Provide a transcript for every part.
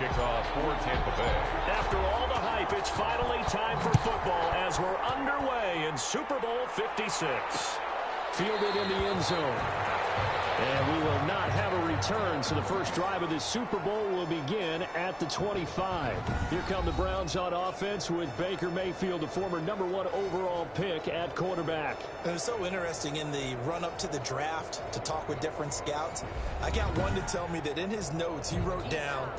kickoff for Tampa Bay. After all the hype, it's finally time for football as we're underway in Super Bowl 56. Fielded in the end zone. And we will not have a return, so the first drive of this Super Bowl will begin at the 25. Here come the Browns on offense with Baker Mayfield, the former #1 overall pick at quarterback. It was so interesting in the run-up to the draft to talk with different scouts. I got one to tell me that in his notes he wrote down,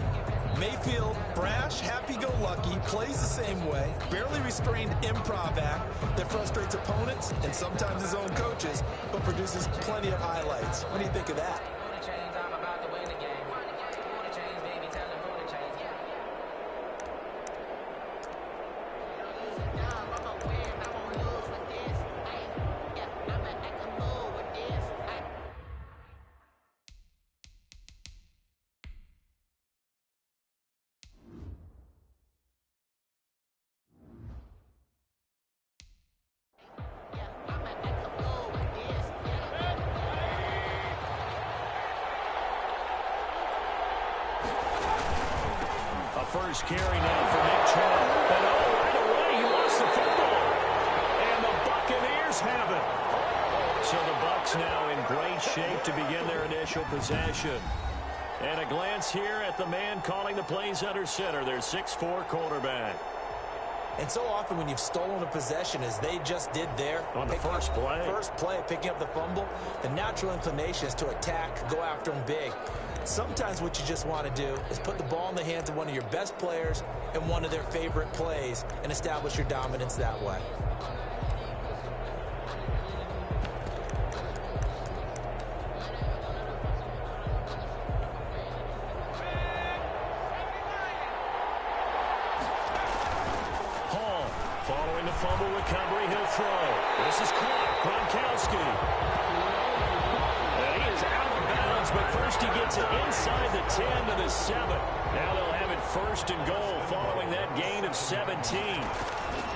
Mayfield, brash, happy-go-lucky, plays the same way, barely restrained improv act that frustrates opponents and sometimes his own coaches, but produces plenty of highlights. What do you think of that? First carry now for Nick Chubb. And right away he lost the football. And the Buccaneers have it. So the Bucs now in great shape to begin their initial possession. And a glance here at the man calling the plays under center, their 6'4" quarterback. And so often when you've stolen a possession, as they just did there, on the first play, picking up the fumble, the natural inclination is to attack, go after them big. Sometimes what you just want to do is put the ball in the hands of one of your best players in one of their favorite plays and establish your dominance that way. Following the fumble recovery, he'll throw. This is caught. Gronkowski. And he is out of bounds, but first he gets it inside the 10 to the 7. Now they'll have it first and goal following that gain of 17.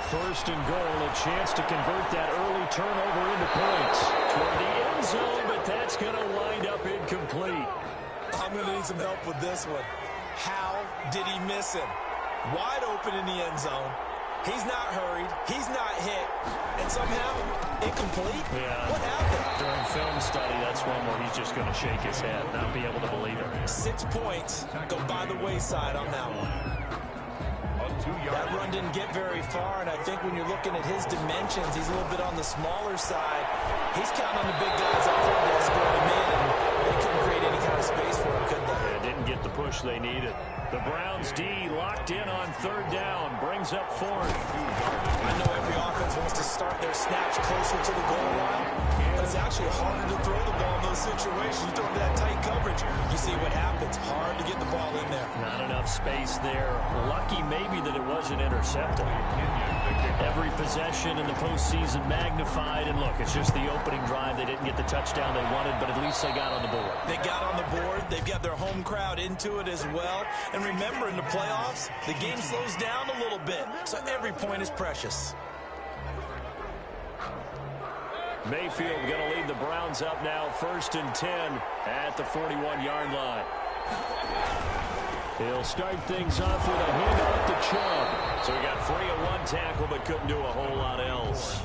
First and goal, a chance to convert that early turnover into points. Toward the end zone, but that's going to wind up incomplete. I'm going to need some help with this one. How did he miss him? Wide open in the end zone. He's not hurried. He's not hit. And somehow, incomplete? Yeah. What happened? During film study, that's one where he's just going to shake his head, not be able to believe it. 6 points go by the wayside on that one. That run didn't get very far, and I think when you're looking at his dimensions, he's a little bit on the smaller side. He's counting on the big guys up front to escort him in, and they couldn't create any kind of space for him, could they? They didn't get the push they needed. The Browns D locked in on third down, brings up fourth. I know every offense wants to start their snaps closer to the goal line, but it's actually harder to throw the ball in those situations. You throw that tight coverage, you see what happens. Hard to get the ball in there. Not enough space there. Lucky maybe that it wasn't intercepted. Every possession in the postseason magnified, and look, it's just the opening drive. They didn't get the touchdown they wanted, but at least they got on the board. They got on the board. They've got their home crowd into it as well. And remember, in the playoffs, the game slows down a little bit, so every point is precious. Mayfield going to lead the Browns up now, 1st and 10 at the 41-yard line. He'll start things off with a handoff to Chubb. So he got free of one tackle, but couldn't do a whole lot else.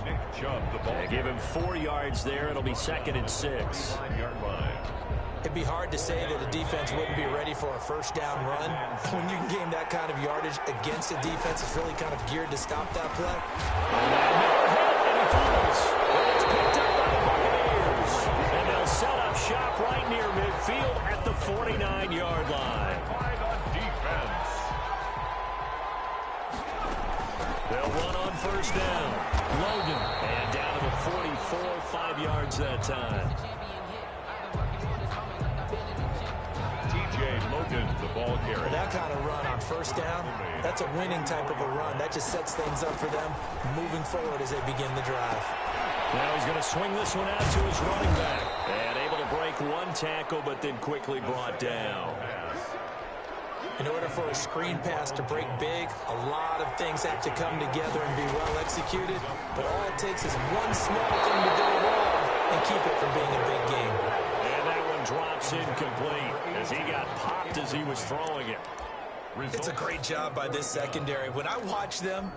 They give him 4 yards there. It'll be 2nd and 6. It'd be hard to say that a defense wouldn't be ready for a first down run. When you can gain that kind of yardage against a defense, it's really kind of geared to stop that play. And he falls. It's picked up by the Buccaneers. And they'll set up shop right near midfield at the 49-yard line. By the defense. They'll run on first down. Logan. And down to the 44, 5 yards that time. Logan, the ball carrier. That kind of run on first down, that's a winning type of a run. That just sets things up for them moving forward as they begin the drive. Now he's going to swing this one out to his running back. And able to break one tackle, but then quickly brought down. In order for a screen pass to break big, a lot of things have to come together and be well executed. But all it takes is one small thing to go wrong and keep it from being a big game. And that one drops incomplete as he got popped as he was throwing it. It's a great job by this secondary. When I watch them,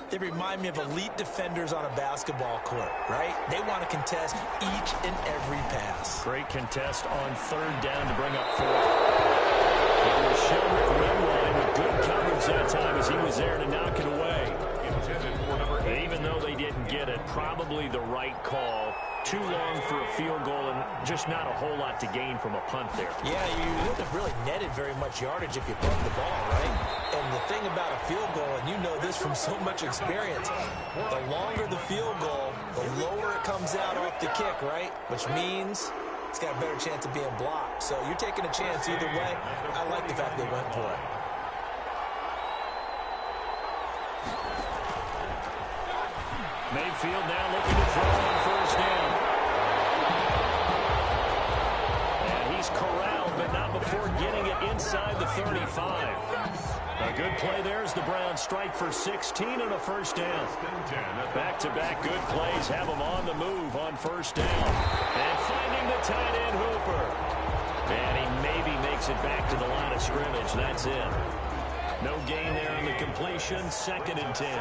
they remind me of elite defenders on a basketball court, right? They want to contest each and every pass. Great contest on third down to bring up fourth. It was Shelby Redwine with good coverage that time as he was there to knock it away. Even though they didn't get it, probably the right call. Too long for a field goal and just not a whole lot to gain from a punt there. Yeah, you wouldn't have really netted very much yardage if you pumped the ball, right? And the thing about a field goal, and you know this from so much experience, the longer the field goal, the lower it comes out off the kick, right? Which means it's got a better chance of being blocked. So you're taking a chance either way. I like the fact they went for it. Mayfield now looking to throw on first down. And he's corralled, but not before getting it inside the 35. A good play there as the Browns strike for 16 and a first down. Back-to-back good plays have them on the move on first down. And finding the tight end Hooper. And he maybe makes it back to the line of scrimmage. That's it. No gain there on the completion. 2nd and 10.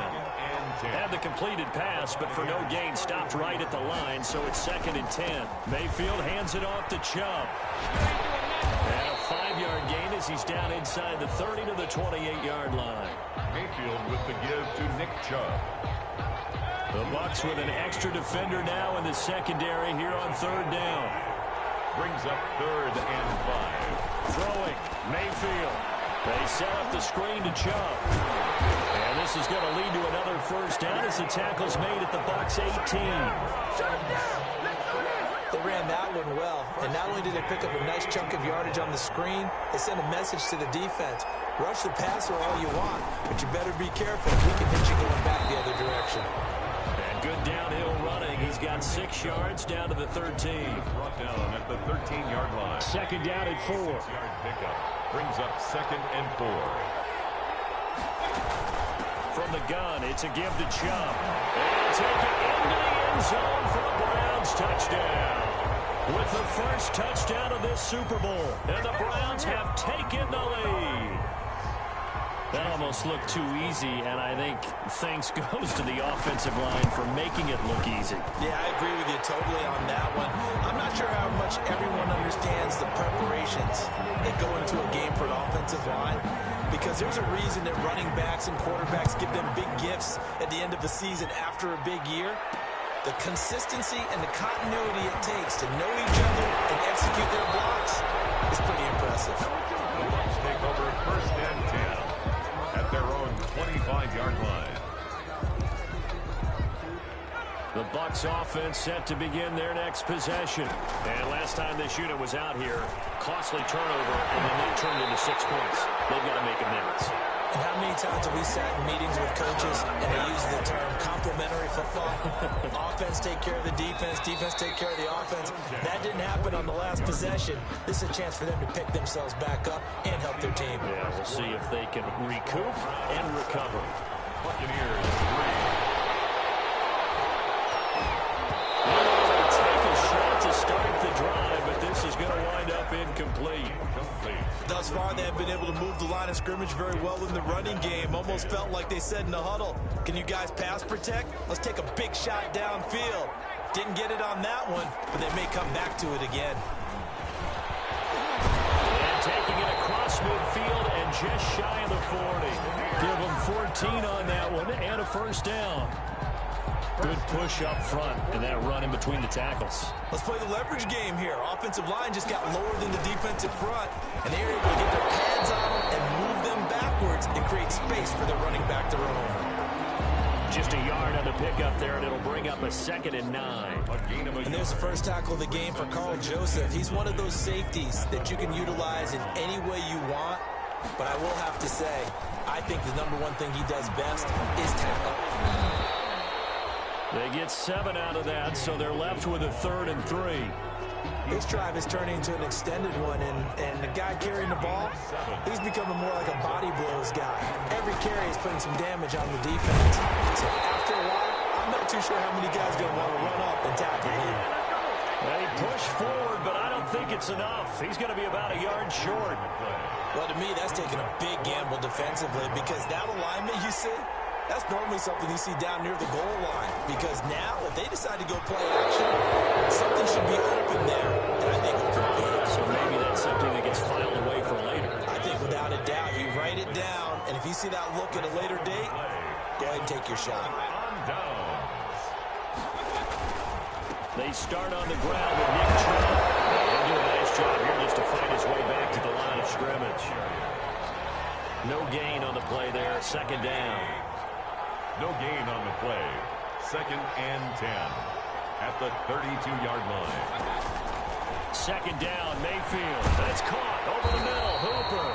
Had the completed pass, but for no gain, stopped right at the line, so it's 2nd and 10. Mayfield hands it off to Chubb. And a 5-yard gain as he's down inside the 30 to the 28-yard line. Mayfield with the give to Nick Chubb. The Bucs with an extra defender now in the secondary here on third down. Brings up 3rd and 5. Throwing, Mayfield. They set up the screen to Chubb. And this is going to lead to another first down as the tackle's made at the Bucs 18. They ran that one well, and not only did they pick up a nice chunk of yardage on the screen, they sent a message to the defense. Rush the passer all you want, but you better be careful. We can hit you going back the other direction. And good downhill running. He's got 6 yards down to the 13. Brought down at the 13-yard line. 2nd down at 4. 6-yard pickup. Brings up 2nd and 4. From the gun, it's a give to Chubb. And take it into the end zone for a Browns touchdown. With the first touchdown of this Super Bowl. And the Browns have taken the lead. That almost looked too easy, and I think thanks goes to the offensive line for making it look easy. Yeah, I agree with you totally on that one. I'm not sure how much everyone understands the preparations that go into a game for an offensive line, because there's a reason that running backs and quarterbacks give them big gifts at the end of the season after a big year. The consistency and the continuity it takes to know each other and execute their blocks is pretty impressive. The Bucs take over 1st and 10 at their own 25-yard line. The Bucs offense set to begin their next possession. And last time this unit was out here, costly turnover, and then they turned into 6 points. They've got to make amends. And how many times have we sat in meetings with coaches and they use the term complementary football? Offense take care of the defense, defense take care of the offense. That didn't happen on the last possession. This is a chance for them to pick themselves back up and help their team. Yeah, we'll see if they can recoup and recover. Buccaneers 3. Take a shot to start the drive, but this is going to wind up incomplete. Thus far, they have been able to move the line of scrimmage very well in the running game. Almost felt like they said in the huddle, can you guys pass protect? Let's take a big shot downfield. Didn't get it on that one, but they may come back to it again. And taking it across midfield and just shy of the 40. Give them 14 on that one and a first down. Good push up front and that run in between the tackles. Let's play the leverage game here. Offensive line just got lower than the defensive front, and they were able to get their pads on them and move them backwards and create space for their running back to run over. Just a yard on the pickup there, and it'll bring up a 2nd and 9. And there's the first tackle of the game for Carl Joseph. He's one of those safeties that you can utilize in any way you want, but I will have to say, I think the number one thing he does best is tackle. They get 7 out of that, so they're left with a 3rd and 3. This drive is turning into an extended one, and the guy carrying the ball, he's becoming more like a body blows guy. Every carry is putting some damage on the defense. So after a while, I'm not too sure how many guys are going to want to run up and tackle him. They push forward, but I don't think it's enough. He's going to be about a yard short. Well, to me, that's taking a big gamble defensively, because that alignment you see, that's normally something you see down near the goal line. Because now, if they decide to go play action, something should be open there. And I think it could be. So maybe that's something that gets filed away for later. I think without a doubt, you write it down, and if you see that look at a later date, go ahead and take your shot. They start on the ground with Nick Chubb. He'll do a nice job here just to fight his way back to the line of scrimmage. No gain on the play there. Second down. No gain on the play. 2nd and 10 at the 32-yard line. Second down, Mayfield. That's caught over the middle. Hooper.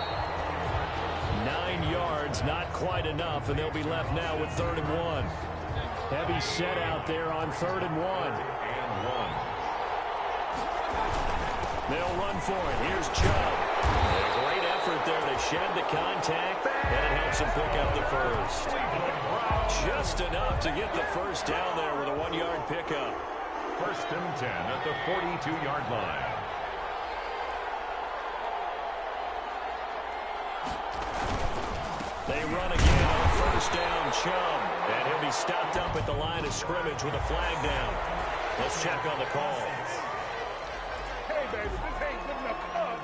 9 yards, not quite enough, and they'll be left now with 3rd and 1. Heavy set out there on 3rd and 1. They'll run for it. Here's Chubb. A great effort there to shed the contact, and it helps him pick up the first. Just enough to get the first down there with a 1-yard pickup. 1st and 10 at the 42-yard line. They run again on 1st down, Chubb. And he'll be stopped up at the line of scrimmage with a flag down. Let's check on the call. Hey, baby, this ain't good enough for us.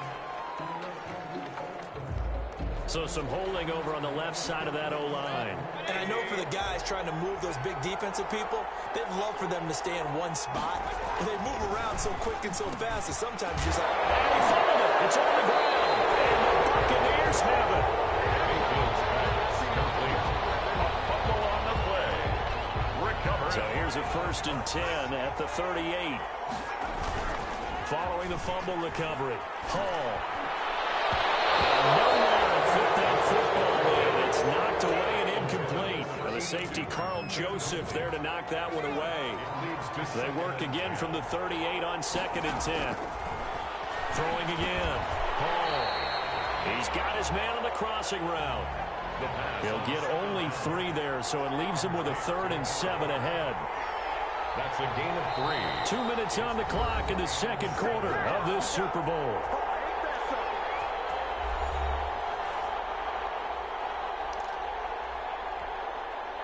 So some holding over on the left side of that O-line. And I know for the guys trying to move those big defensive people, they'd love for them to stay in one spot. But they move around so quick and so fast that sometimes you're just like, and he found it. It's on the ground. And the Buccaneers have it. So here's a 1st and 10 at the 38. Following the fumble recovery, Hall. Nowhere to fit that football in. It's knocked away and incomplete. And the safety, Carl Joseph, there to knock that one away. They work again from the 38 on 2nd and 10. Throwing again. Hall. He's got his man on the crossing route. He'll get only 3 there, so it leaves him with a 3rd and 7 ahead. That's a gain of 3. 2 minutes on the clock in the 2nd quarter of this Super Bowl.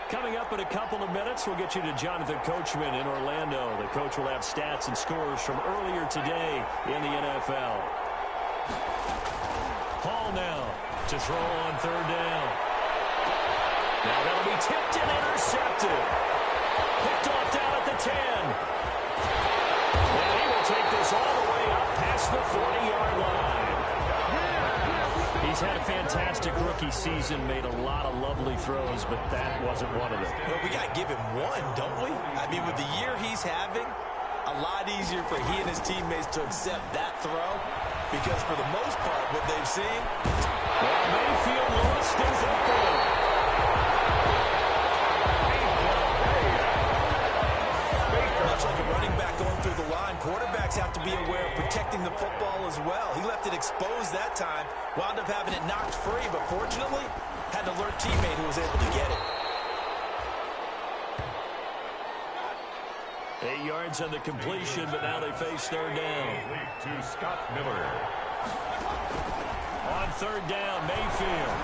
Coming up in a couple of minutes, we'll get you to Jonathan Coachman in Orlando. The coach will have stats and scores from earlier today in the NFL. Hall now to throw on 3rd down. Now that'll be tipped and intercepted. Picked off down at the 10. And he will take this all the way up past the 40-yard line. He's had a fantastic rookie season, made a lot of lovely throws, but that wasn't one of them. Well, we got to give him one, don't we? I mean, with the year he's having, a lot easier for he and his teammates to accept that throw, because for the most part, what they've seen, well, Mayfield lost his football. Much like a running back going through the line, quarterbacks have to be aware of protecting the football as well. He left it exposed that time, wound up having it knocked free, but fortunately, had an alert teammate who was able to get it. 8 yards on the completion, but now they face 3rd down. To Scott Miller. On 3rd down, Mayfield.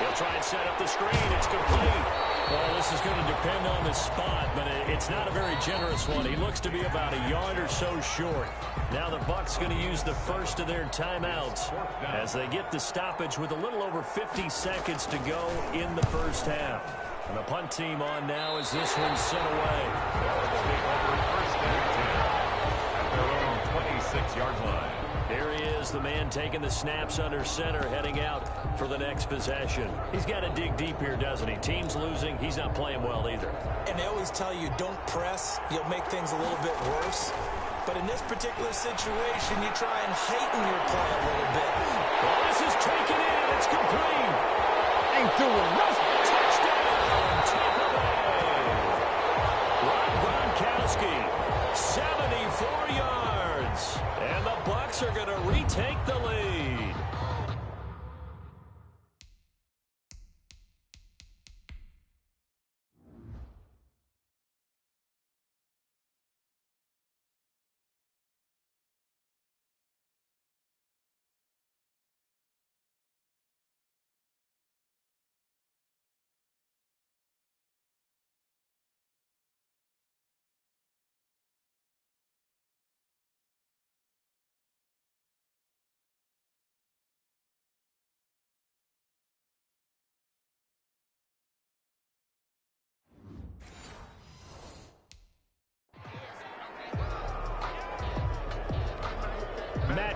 He'll try and set up the screen. It's complete. Well, this is going to depend on the spot, but it's not a very generous one. He looks to be about a yard or so short. Now the Bucs going to use the first of their timeouts as they get the stoppage with a little over 50 seconds to go in the first half. And the punt team on now as this one's sent away. First and 10 at their own 26-yard line. Here he is, the man taking the snaps under center, heading out for the next possession. He's got to dig deep here, doesn't he? Team's losing. He's not playing well either. And they always tell you, don't press. You'll make things a little bit worse. But in this particular situation, you try and heighten your play a little bit. Well, this is taken in. It's complete. Ain't doing nothing. Touchdown, Tampa Bay. Rob Gronkowski, 74 yards. And the Bucs are going to retake the lead.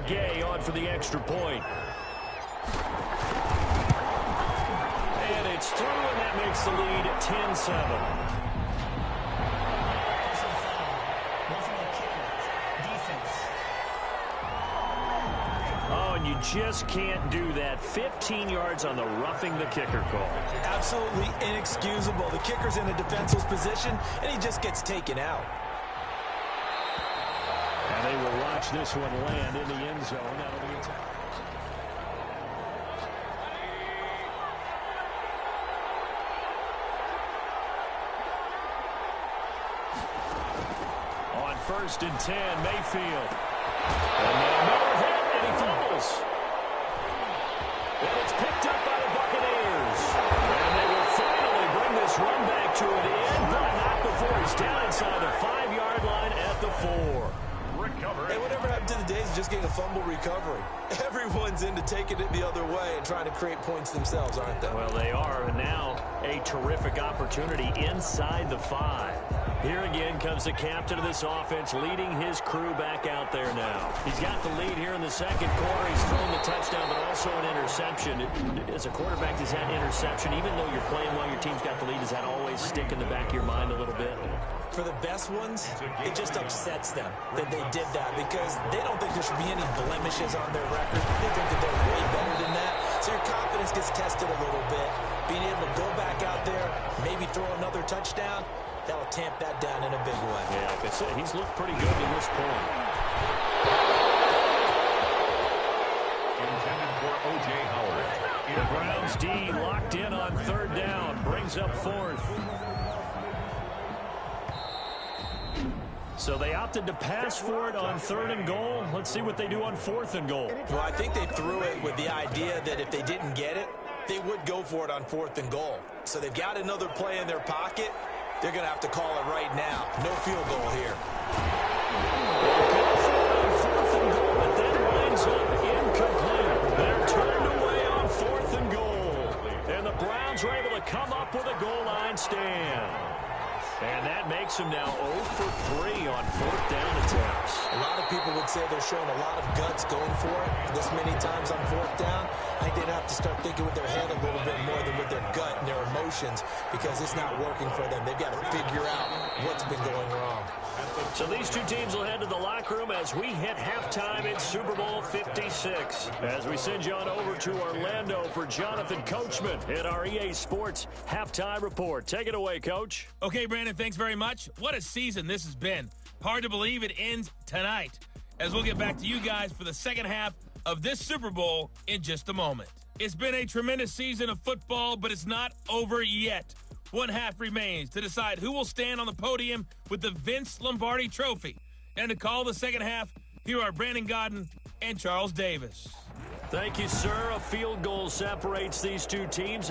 Gay on for the extra point. And it's through, and that makes the lead 10-7. You just can't do that. 15 yards on the roughing the kicker call. Absolutely inexcusable. The kicker's in a defenseless position, and he just gets taken out. And they will watch this one land in the end zone. That'll be it. On 1st and 10, Mayfield. And another hit, and he fumbles. And it's picked up by the Buccaneers. And they will finally bring this run back to an end, but not before he's down inside the 5-yard line at the 4. Hey, whatever happened to the days of just getting a fumble recovery? Everyone's into taking it the other way and trying to create points themselves, aren't they? Well, they are, and now a terrific opportunity inside the 5. Here again comes the captain of this offense, leading his crew back out there now. He's got the lead here in the second quarter. He's thrown the touchdown, but also an interception. As a quarterback, does that interception, even though you're playing while your team's got the lead, does that always stick in the back of your mind a little bit? For the best ones, it just upsets them that they did that because they don't think there should be any blemishes on their record. They think that they're way better than that. So your confidence gets tested a little bit. Being able to go back out there, maybe throw another touchdown, that'll tamp that down in a big way. Yeah, like I said, he's looked pretty good to this point. Intended for O.J. Howard. The Browns D locked in on 3rd down. Brings up 4th. So they opted to pass for it on 3rd and goal. Let's see what they do on 4th and goal. Well, I think they threw it with the idea that if they didn't get it, they would go for it on 4th and goal. So they've got another play in their pocket. They're going to have to call it right now. No field goal here. Fourth and goal, but then lines up incomplete. They're turned away on 4th and goal. And the Browns were able to come up with a goal line stand. And that makes them now 0 for 3 on 4th down attempts. A lot of people would say they're showing a lot of guts going for it this many times on 4th down. I think they'd have to start thinking with their head a little bit more than with their gut and their emotions because it's not working for them. They've got to figure out what's been going wrong. So these two teams will head to the locker room as we hit halftime in Super Bowl 56. As we send you on over to Orlando for Jonathan Coachman in our EA Sports Halftime Report. Take it away, Coach. Okay, Brandon, thanks very much. What a season this has been. Hard to believe it ends tonight, as we'll get back to you guys for the second half of this Super Bowl in just a moment. It's been a tremendous season of football, but it's not over yet. One half remains to decide who will stand on the podium with the Vince Lombardi Trophy. And to call the second half, here are Brandon Godden and Charles Davis. Thank you, sir. A field goal separates these two teams.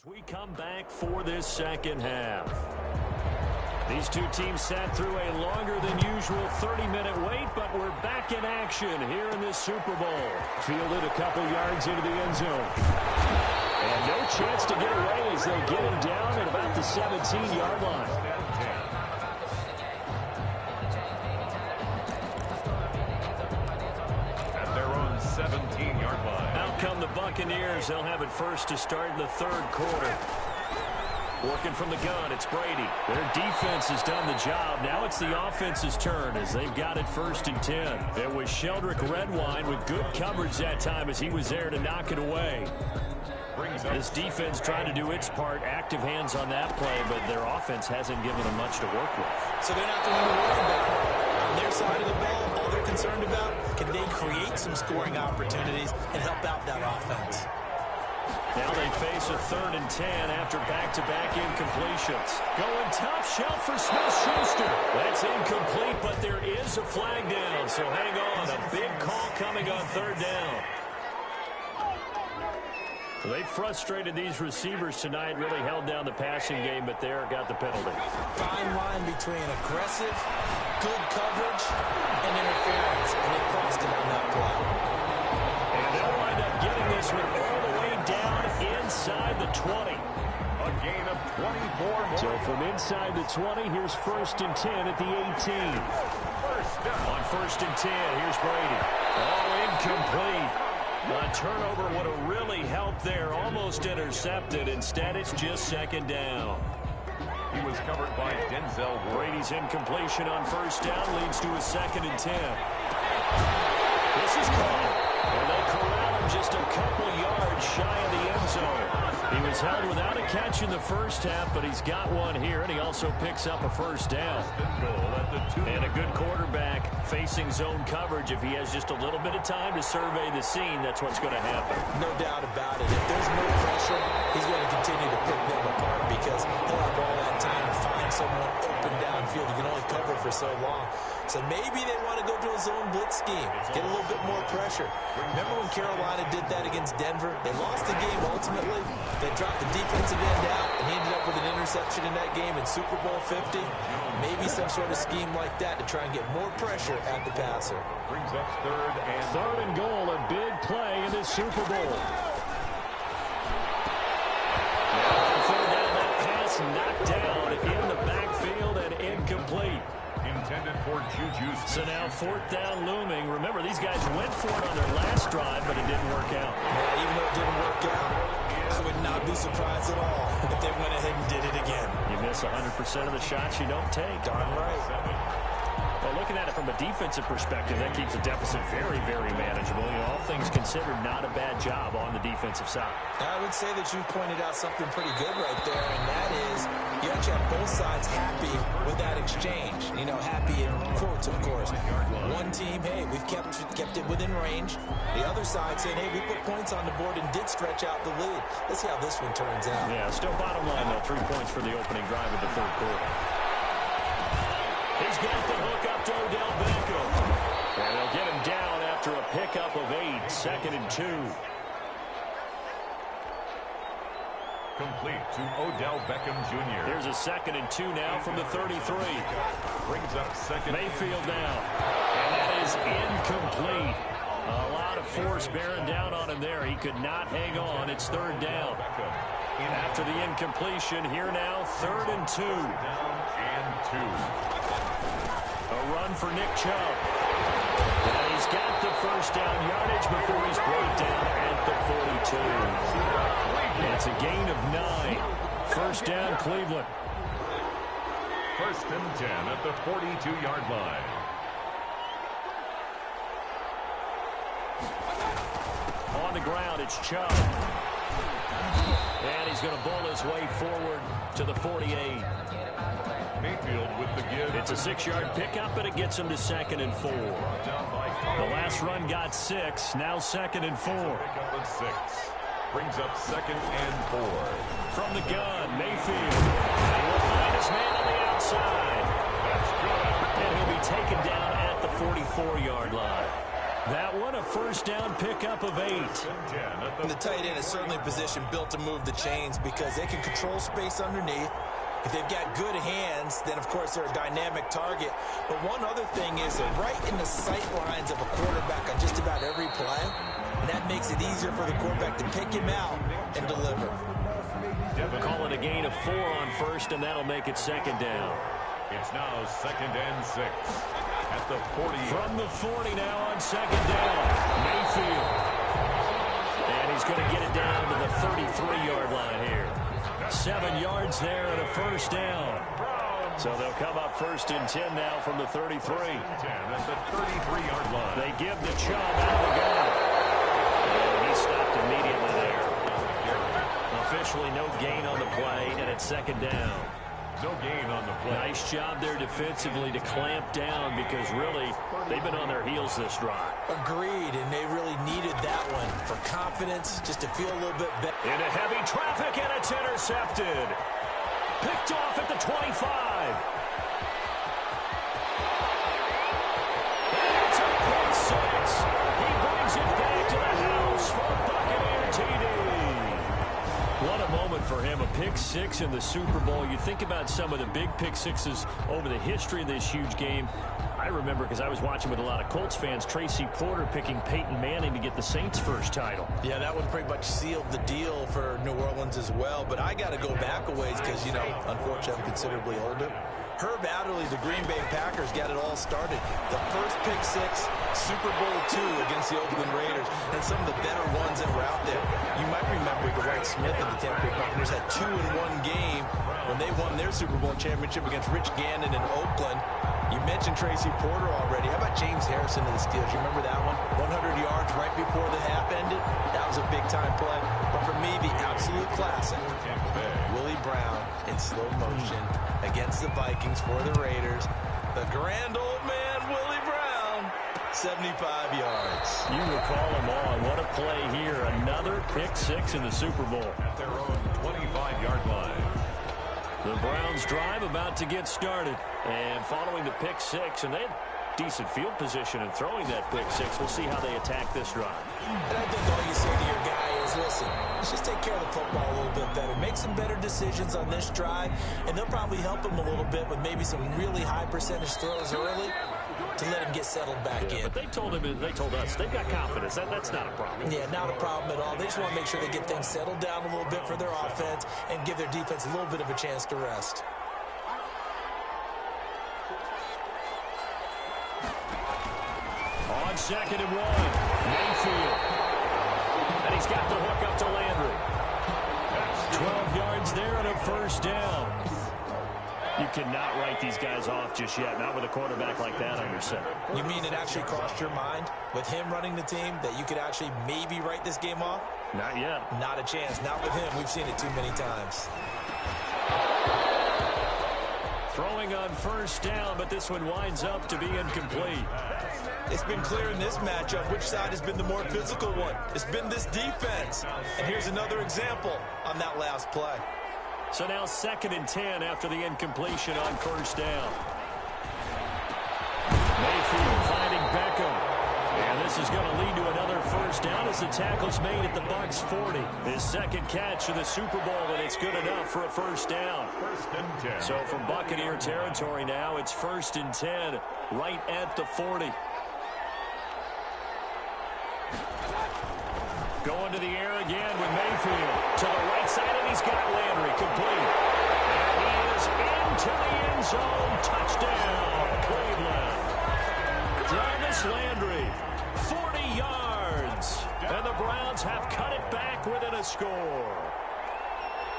We come back for this second half. These two teams sat through a longer than usual 30-minute wait, but we're back in action here in this Super Bowl. Fielded a couple yards into the end zone. And no chance to get away as they get him down at about the 17-yard line. At their own 17-yard line. Out come the Buccaneers. They'll have it first to start in the 3rd quarter. Working from the gun, it's Brady. Their defense has done the job. Now it's the offense's turn as they've got it 1st and 10. It was Sheldrick Redwine with good coverage that time as he was there to knock it away. This defense trying to do its part. Active hands on that play, but their offense hasn't given them much to work with. So they're not the one to worry about. On their side of the ball, all they're concerned about, can they create some scoring opportunities and help out that offense? Now they face a 3rd and 10 after back-to-back incompletions. Going top shelf for Smith-Schuster. That's incomplete, but there is a flag down, so hang on. A big call coming on 3rd down. They frustrated these receivers tonight, really held down the passing game, but there got the penalty. Fine line between aggressive, good coverage, and interference, and they crossed it on that play. And they'll wind up getting this one all the way down inside the 20. A gain of 24 more. So from inside the 20, here's 1st and 10 at the 18. First down. On 1st and 10, here's Brady. Oh, incomplete. A turnover would have really helped there. Almost intercepted. Instead, it's just 2nd down. He was covered by Denzel Ward. Brady's incompletion on 1st down leads to a 2nd and 10. This is caught. And they corral him just a couple yards shy of the end zone. He was held without a catch in the 1st half, but he's got one here, and he also picks up a 1st down. And a good quarterback facing zone coverage. If he has just a little bit of time to survey the scene, that's what's going to happen. No doubt about it. If there's no pressure, he's going to continue to pick them apart because he'll have all that time to find someone open downfield. He can only cover for so long. So maybe they want to go to a zone blitz scheme, get a little bit more pressure. Remember when Carolina did that against Denver? They lost the game ultimately. They dropped the defensive end out, and he ended up with an interception in that game in Super Bowl 50. Maybe some sort of scheme like that to try and get more pressure at the passer. Brings up 3rd and goal, a big play in this Super Bowl. Third down, that pass knocked down in the backfield and incomplete. intended for Juju. So now 4th down looming. Remember, these guys went for it on their last drive, but it didn't work out. Yeah, even though it didn't work out, I would not be surprised at all if they went ahead and did it again. You miss 100% of the shots you don't take. Darn right. Well, looking at it from a defensive perspective, that keeps the deficit very, very manageable. You know, all things considered, not a bad job on the defensive side. I would say that you've pointed out something pretty good right there, and that is you actually have both sides happy with that exchange. You know, happy in quotes, of course. One team, hey, we've kept it within range. The other side saying, hey, we put points on the board and did stretch out the lead. Let's see how this one turns out. Yeah, still bottom line, though, 3 points for the opening drive of the 3rd quarter. He's got the hook up to Odell Beckham. And they'll get him down after a pickup of 8. 2nd and 2. Complete to Odell Beckham Jr. Here's a 2nd and 2 now from the 33. Brings up 2nd. Mayfield down. And that is incomplete. A lot of force bearing down on him there. He could not hang on. It's 3rd down. After the incompletion, here now, 3rd and 2. A run for Nick Chubb. And he's got the 1st down yardage before he's brought down at the 42. It's a gain of 9. 1st down, Cleveland. 1st and 10 at the 42-yard line. On the ground, it's Chubb. And he's going to bowl his way forward to the 48. Mayfield with the give. It's a 6-yard pickup, but it gets him to 2nd and 4. The last run got 6. Now 2nd and 4. Pickup of 6. Brings up 2nd and 4. From the gun, Mayfield. He will find his man on the outside. That's good. And he'll be taken down at the 44-yard line. That one, a 1st down pickup of 8. And the tight end is certainly a position built to move the chains because they can control space underneath. If they've got good hands, then, of course, they're a dynamic target. But one other thing is they're right in the sight lines of a quarterback on just about every play. And that makes it easier for the quarterback to pick him out and deliver. Call it a gain of 4 on 1st, and that'll make it 2nd down. It's now 2nd and 6 at the 40. From the 40 now on 2nd down, Mayfield. And he's going to get it down to the 33-yard line here. 7 yards there and a 1st down. So they'll come up 1st and 10 now from the 33. 10 at the 33-yard line. They give the Chubb out of the gun. And he stopped immediately there. Officially no gain on the play, and it's 2nd down. No gain on the play. Nice job there defensively to clamp down because really they've been on their heels this drive. Agreed, and they really needed that one for confidence, just to feel a little bit better. Into heavy traffic, and it's intercepted. Picked off at the 25. And it's a pick 6. He brings it back to the house for Buccaneer TD. What a moment for for him. A pick six in the Super Bowl. You think about some of the big pick sixes over the history of this huge game. I remember, because I was watching with a lot of Colts fans, Tracy Porter picking Peyton Manning to get the Saints' first title. Yeah, that one pretty much sealed the deal for New Orleans as well. But I got to go back a ways because, you know, unfortunately I'm considerably older. Herb Adderley, the Green Bay Packers, got it all started. The first pick six, Super Bowl II against the Oakland Raiders, and some of the better ones that were out there. You might remember Dwight Smith of the Tampa Bay Buccaneers had 2 in one game when they won their Super Bowl championship against Rich Gannon in Oakland. You mentioned Tracy Porter already. How about James Harrison of the Steelers? You remember that one? 100 yards right before the half ended? That was a big-time play. But for me, the absolute classic, Willie Brown in slow motion against the Vikings for the Raiders. The grand old man, Willie Brown, 75 yards. You recall them all. What a play here. Another pick six in the Super Bowl. At their own 25-yard line. The Browns drive about to get started. And following the pick six, and they had decent field position in throwing that pick six. We'll see how they attack this drive. And I think all you say to your guy is, listen, let's just take care of the football a little bit better. Make some better decisions on this drive, and they'll probably help him a little bit with maybe some really high percentage throws early to let him get settled back in. But they told us, they've got confidence. That's not a problem. Yeah, not a problem at all. They just want to make sure they get things settled down a little bit for their offense and give their defense a little bit of a chance to rest. On 2nd and 1, Mayfield. And he's got the hook up to Landry. 12 yards there and a first down. You cannot write these guys off just yet, not with a quarterback like that on your center. You mean it actually crossed your mind with him running the team that you could actually maybe write this game off? Not yet. Not a chance. Not with him. We've seen it too many times. Throwing on first down, but this one winds up to be incomplete. It's been clear in this matchup which side has been the more physical one. It's been this defense. And here's another example on that last play. So now 2nd and 10 after the incompletion on first down. Mayfield finding Beckham. And this is going to lead to another first down as the tackle's made at the Bucs 40. His second catch in the Super Bowl, and it's good enough for a first down. 1st and 10. So from Buccaneer territory now, it's 1st and 10 right at the 40. Going to the air again with Mayfield. To the right side, and he's got Landry complete. And he is into the end zone. Touchdown, Cleveland. Jarvis Landry, 40 yards. And the Browns have cut it back within a score.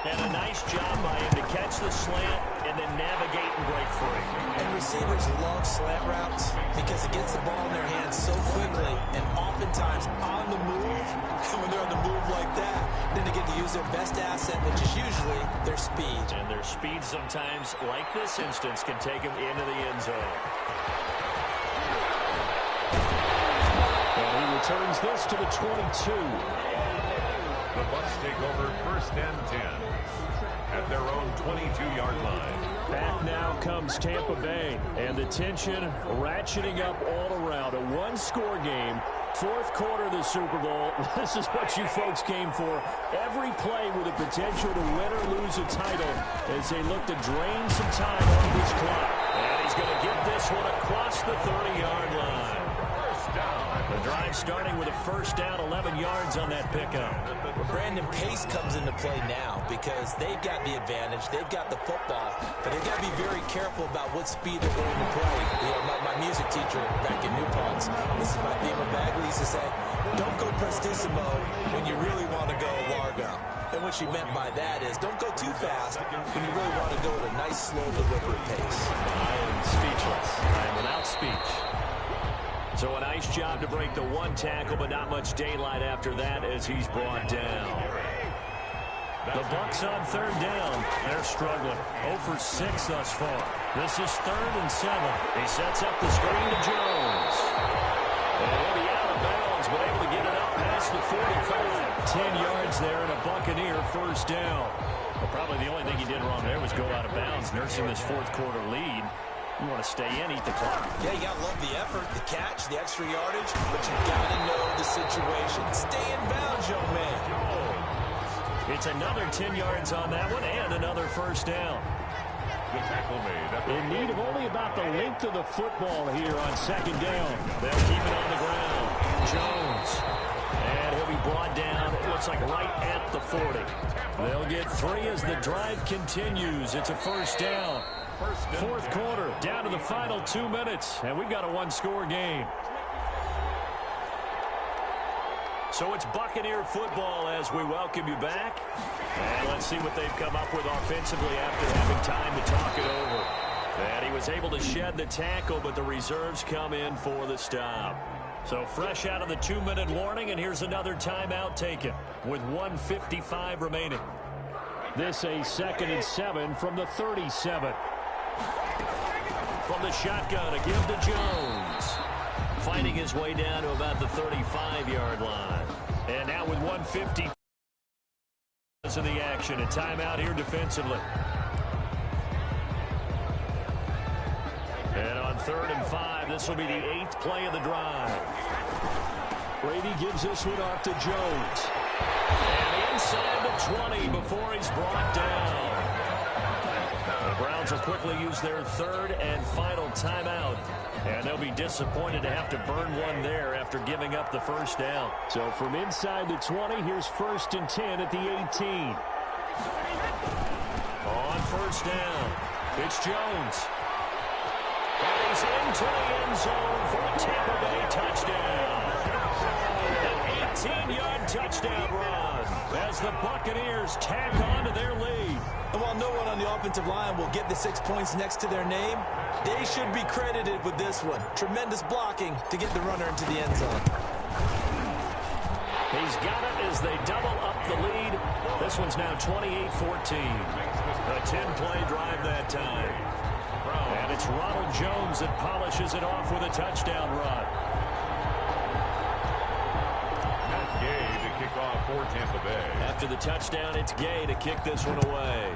And a nice job by him to catch the slant and then navigate and break free. And receivers love slant routes because it gets the ball in their hands so quickly and oftentimes on the move. When they're on the move like that, then they get to use their best asset, which is usually their speed. And their speed sometimes, like this instance, can take them into the end zone. And he returns this to the 22. The Bucs take over 1st and 10 at their own 22-yard line. Back now comes Tampa Bay, and the tension ratcheting up all around. A one-score game, 4th quarter of the Super Bowl. This is what you folks came for. Every play with the potential to win or lose a title as they look to drain some time off this clock. And he's going to get this one across the 30-yard line. The drive starting with a first down, 11 yards on that pickup. Well, Brandon, pace comes into play now because they've got the advantage. They've got the football, but they've got to be very careful about what speed they're going to play. You know, my music teacher back in New Paltz, Mrs. Beamer Bagley, used to say, don't go prestissimo when you really want to go largo. And what she meant by that is don't go too fast when you really want to go at a nice, slow, deliberate pace. I am speechless. I am without speech. So a nice job to break the one tackle, but not much daylight after that as he's brought down. The Bucs on 3rd down. They're struggling. 0 for 6 thus far. This is 3rd and 7. He sets up the screen to Jones. And he'll be out of bounds, but able to get it up past the 45. 10 yards there and a Buccaneer first down. Well, probably the only thing he did wrong there was go out of bounds, nursing this 4th quarter lead. You want to stay in, eat the clock. Yeah, you got to love the effort, the catch, the extra yardage, but you got to know the situation. Stay in bounds, young man. It's another 10 yards on that one and another first down. The tackle made. In need of only about the length of the football here on second down. They'll keep it on the ground. Jones. And he'll be brought down, it looks like right at the 40. They'll get 3 as the drive continues. It's a first down. Fourth quarter, down to the final 2 minutes, and we've got a one-score game. So it's Buccaneer football as we welcome you back. And let's see what they've come up with offensively after having time to talk it over. And he was able to shed the tackle, but the reserves come in for the stop. So fresh out of the 2-minute warning, and here's another timeout taken with 1:55 remaining. This a 2nd and 7 from the 37. From the shotgun, a give to Jones. Finding his way down to about the 35-yard line. And now with 1:50 in the action, a timeout here defensively. And on 3rd and 5, this will be the 8th play of the drive. Brady gives this one off to Jones. And inside the 20 before he's brought down. The Browns will quickly use their 3rd and final timeout. And they'll be disappointed to have to burn one there after giving up the first down. So from inside the 20, here's 1st and 10 at the 18. On first down, it's Jones. And he's into the end zone for a Tampa Bay touchdown. An 18-yard touchdown run as the Buccaneers tack on to their lead. And while no one on the offensive line will get the 6 points next to their name, they should be credited with this one. Tremendous blocking to get the runner into the end zone. He's got it as they double up the lead. This one's now 28-14. A 10-play drive that time. And it's Ronald Jones that polishes it off with a touchdown run. Gay to kick off for Tampa Bay. After the touchdown, it's Gay to kick this one away.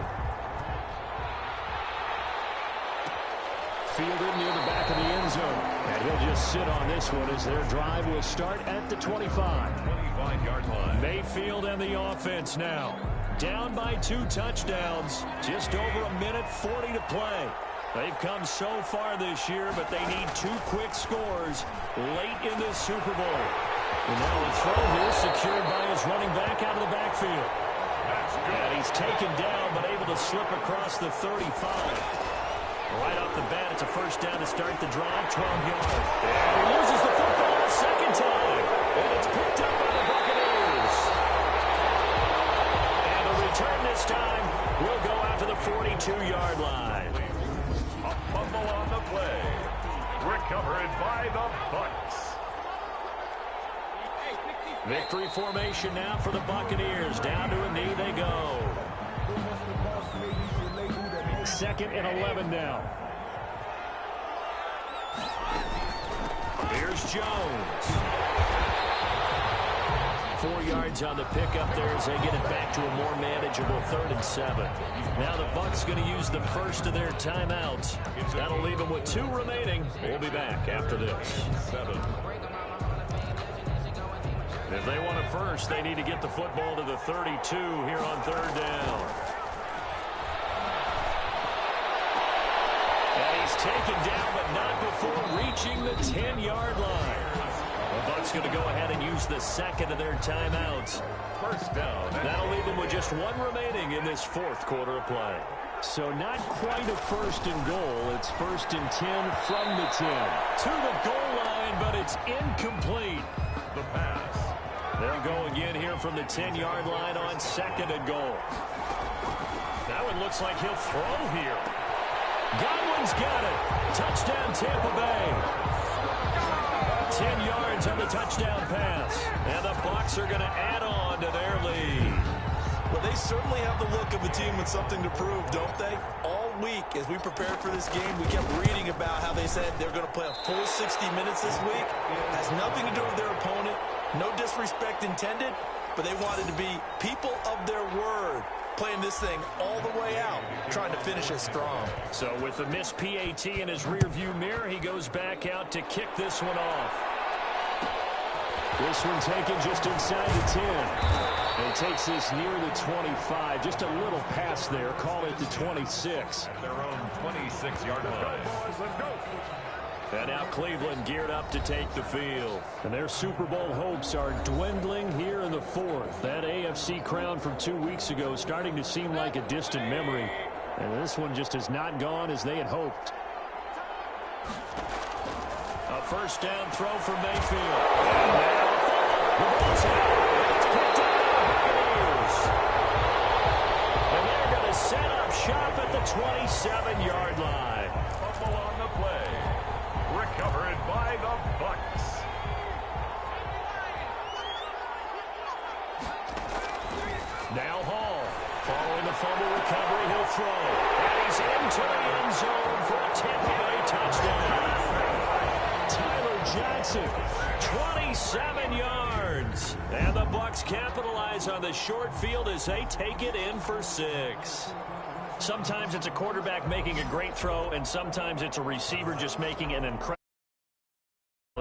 Fielded near the back of the end zone. And he'll just sit on this one as their drive will start at the 25. 25-yard line. Mayfield and the offense now. Down by 2 touchdowns. Just over a minute 40 to play. They've come so far this year, but they need 2 quick scores late in this Super Bowl. And now a throw here secured by his running back out of the backfield. And he's taken down, but able to slip across the 35. Right off the bat, it's a first down to start the drive, 12 yards. And he loses the football a second time. And it's picked up by the Buccaneers. And the return this time will go out to the 42-yard line. A fumble on the play. Recovered by the Bucs. Victory formation now for the Buccaneers. Down to a knee they go. 2nd and 11 now. Here's Jones. 4 yards on the pickup there as they get it back to a more manageable 3rd and 7. Now the Bucs going to use the first of their timeouts. That'll leave them with 2 remaining. We'll be back after this. 7. If they want it first, they need to get the football to the 32 here on 3rd down. And he's taken down, but not before reaching the 10-yard line. The Bucs going to go ahead and use the 2nd of their timeouts. First down. That'll leave them with just 1 remaining in this 4th quarter of play. So not quite a 1st and goal. It's 1st and 10 from the 10. To the goal line, but it's incomplete. The pass. They'll go again here from the 10-yard line on 2nd and goal. Now it looks like he'll throw here. Godwin's got it. Touchdown, Tampa Bay. 10 yards on the touchdown pass. And the Bucs are going to add on to their lead. Well, they certainly have the look of a team with something to prove, don't they? All week, as we prepared for this game, we kept reading about how they said they're going to play a full 60 minutes this week. Has nothing to do with their opponent. No disrespect intended, but they wanted to be people of their word, playing this thing all the way out, trying to finish it strong. So with the missed PAT in his rearview mirror, he goes back out to kick this one off. This one taken just inside the 10. And takes this near the 25. Just a little pass there. Call it the 26. At their own 26-yard line. And now Cleveland geared up to take the field. And their Super Bowl hopes are dwindling here in the fourth. That AFC crown from 2 weeks ago is starting to seem like a distant memory. And this one just has not gone as they had hoped. A first down throw for Mayfield. And now the ball's out. It's picked up by the Buccaneers. And they're going to set up shop at the 27-yard line. Fumble on the play. Recovered by the Bucs. Now Hall. Following the fumble recovery, he'll throw. And he's into the end zone for a Tampa Bay touchdown. Tyler Johnson, 27 yards. And the Bucs capitalize on the short field as they take it in for 6. Sometimes it's a quarterback making a great throw, and sometimes it's a receiver just making an incredible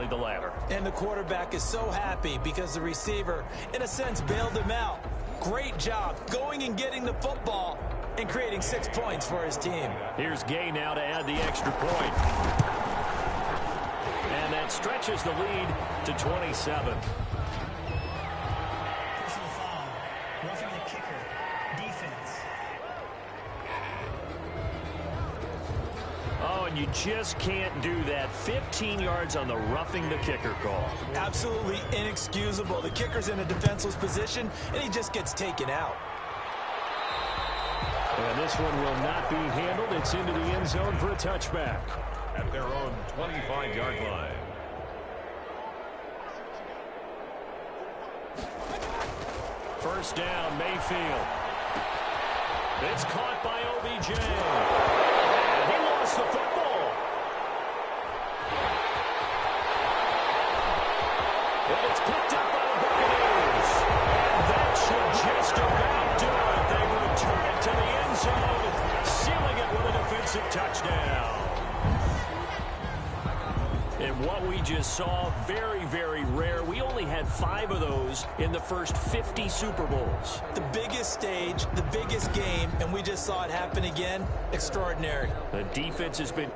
the latter. And the quarterback is so happy because the receiver, in a sense, bailed him out. Great job going and getting the football and creating 6 points for his team. Here's Gay now to add the extra point. And that stretches the lead to 27. Personal foul. Roughing the kicker. Defense. Oh, and you just can't do that. 15 yards on the roughing the kicker call. Absolutely inexcusable. The kicker's in a defenseless position, and he just gets taken out. And this one will not be handled. It's into the end zone for a touchback. At their own 25-yard line. First down, Mayfield. It's caught by OBJ. He lost the football. And it's picked up by the Buccaneers. And that should just about do it. They return it to the end zone, sealing it with a defensive touchdown. And what we just saw, very, very rare. We only had 5 of those in the first 50 Super Bowls. The biggest stage, the biggest game, and we just saw it happen again. Extraordinary. The defense has been...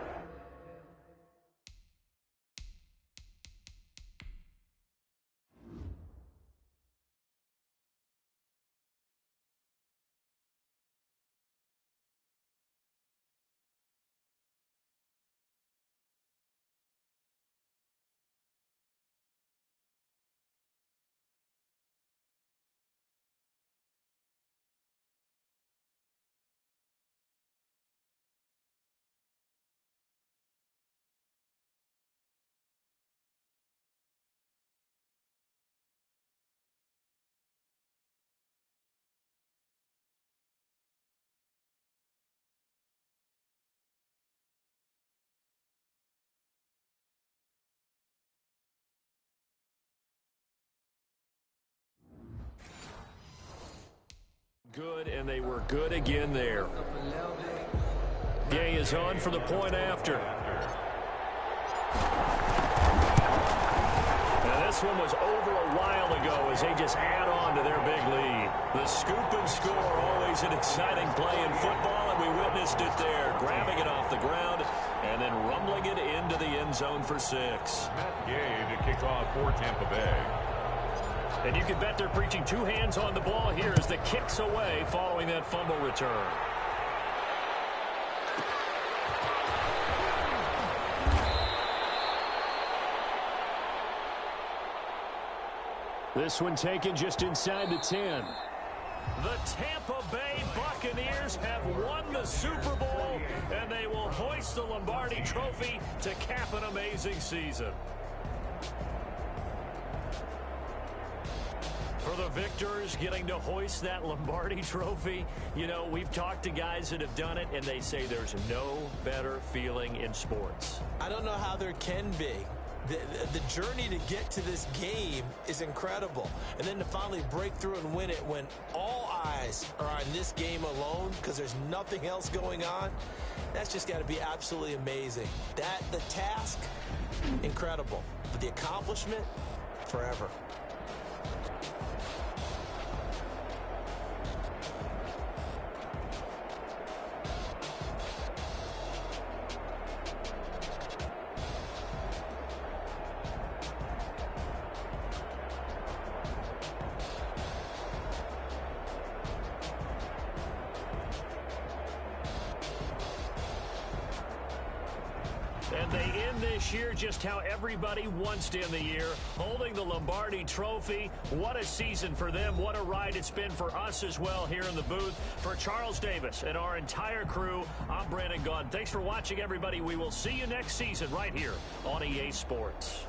good, and they were good again there. Gay is on for the point after. And this one was over a while ago as they just add on to their big lead. The scoop and score, always an exciting play in football, and we witnessed it there, grabbing it off the ground and then rumbling it into the end zone for 6. Matt Gay to kick off for Tampa Bay. And you can bet they're preaching 2 hands on the ball here as the kick's away following that fumble return. This one taken just inside the 10. The Tampa Bay Buccaneers have won the Super Bowl, and they will hoist the Lombardi Trophy to cap an amazing season. For the victors, getting to hoist that Lombardi Trophy, you know, we've talked to guys that have done it, and they say there's no better feeling in sports. I don't know how there can be. The journey to get to this game is incredible. And then to finally break through and win it when all eyes are on this game alone because there's nothing else going on, that's just got to be absolutely amazing. The task, incredible. But the accomplishment, forever. And they end this year just how everybody wants to end the year, holding the Lombardi Trophy. What a season for them. What a ride it's been for us as well here in the booth. For Charles Davis and our entire crew, I'm Brandon Gaudin. Thanks for watching, everybody. We will see you next season right here on EA Sports.